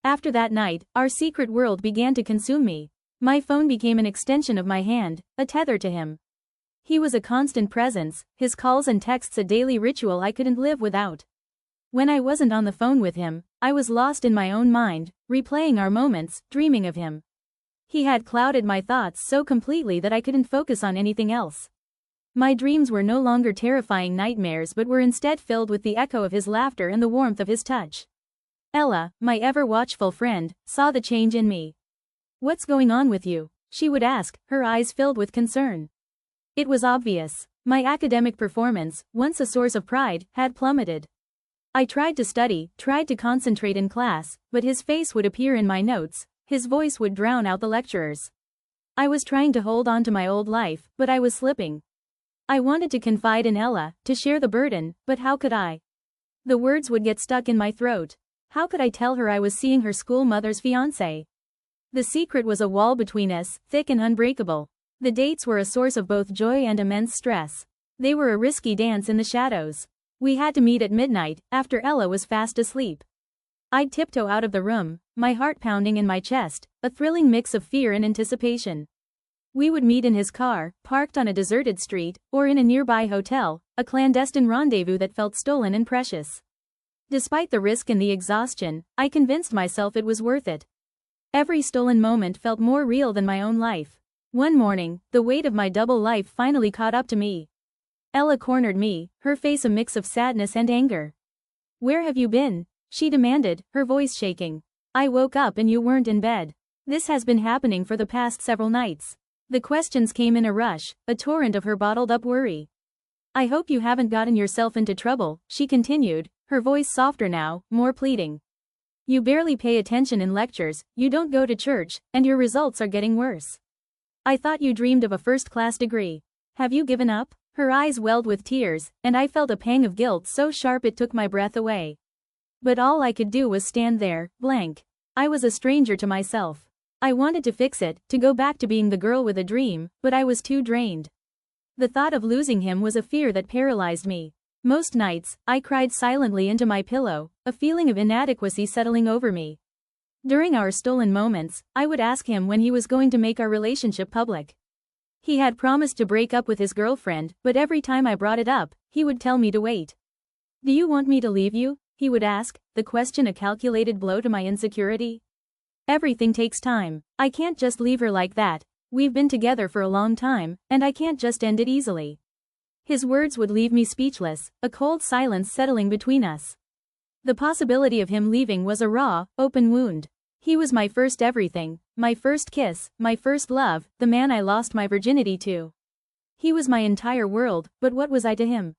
After that night, our secret world began to consume me. My phone became an extension of my hand, a tether to him. He was a constant presence, his calls and texts a daily ritual I couldn't live without. When I wasn't on the phone with him, I was lost in my own mind, replaying our moments, dreaming of him. He had clouded my thoughts so completely that I couldn't focus on anything else. My dreams were no longer terrifying nightmares but were instead filled with the echo of his laughter and the warmth of his touch. Ella, my ever-watchful friend, saw the change in me. "What's going on with you?" she would ask, her eyes filled with concern. It was obvious. My academic performance, once a source of pride, had plummeted. I tried to study, tried to concentrate in class, but his face would appear in my notes, his voice would drown out the lecturers. I was trying to hold on to my old life, but I was slipping. I wanted to confide in Ella, to share the burden, but how could I? The words would get stuck in my throat. How could I tell her I was seeing her school mother's fiancé? The secret was a wall between us, thick and unbreakable. The dates were a source of both joy and immense stress. They were a risky dance in the shadows. We had to meet at midnight, after Ella was fast asleep. I'd tiptoe out of the room, my heart pounding in my chest, a thrilling mix of fear and anticipation. We would meet in his car, parked on a deserted street, or in a nearby hotel, a clandestine rendezvous that felt stolen and precious. Despite the risk and the exhaustion, I convinced myself it was worth it. Every stolen moment felt more real than my own life. One morning, the weight of my double life finally caught up to me. Ella cornered me, her face a mix of sadness and anger. "Where have you been?" she demanded, her voice shaking. "I woke up and you weren't in bed. This has been happening for the past several nights." The questions came in a rush, a torrent of her bottled-up worry. "I hope you haven't gotten yourself into trouble," she continued, her voice softer now, more pleading. "You barely pay attention in lectures, you don't go to church, and your results are getting worse. I thought you dreamed of a first-class degree. Have you given up?" Her eyes welled with tears, and I felt a pang of guilt so sharp it took my breath away. But all I could do was stand there, blank. I was a stranger to myself. I wanted to fix it, to go back to being the girl with a dream, but I was too drained. The thought of losing him was a fear that paralyzed me. Most nights, I cried silently into my pillow, a feeling of inadequacy settling over me. During our stolen moments, I would ask him when he was going to make our relationship public. He had promised to break up with his girlfriend, but every time I brought it up, he would tell me to wait. "Do you want me to leave you?" he would ask, the question a calculated blow to my insecurity. "Everything takes time. I can't just leave her like that. We've been together for a long time, and I can't just end it easily." His words would leave me speechless, a cold silence settling between us. The possibility of him leaving was a raw, open wound. He was my first everything, my first kiss, my first love, the man I lost my virginity to. He was my entire world, but what was I to him?